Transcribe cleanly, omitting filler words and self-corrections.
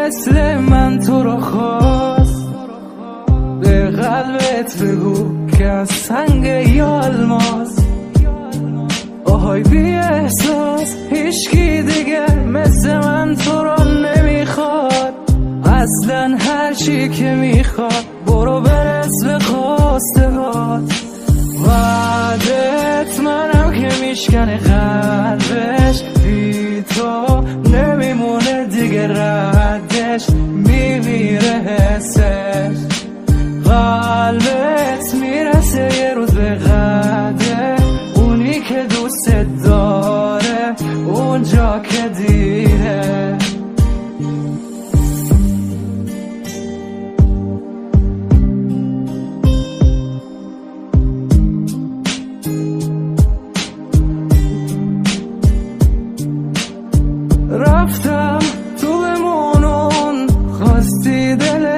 مثل من تو رو خواست، به قلبت بگو که از سنگ یا الماس. آهای بی احساس هیچکی دیگه مثل من تو رو نمیخواد. اصلا هر چی که میخواد برو برس به خواسته هات. وعدت منم که میشکنه قلبش، بی تو نمیمونه دیگه ردش، میمیره حسش. قلبت میرسه یه روز به قده، اونی که دوست داره اونجا که دیره. رفتم تو بمونون خواستی دل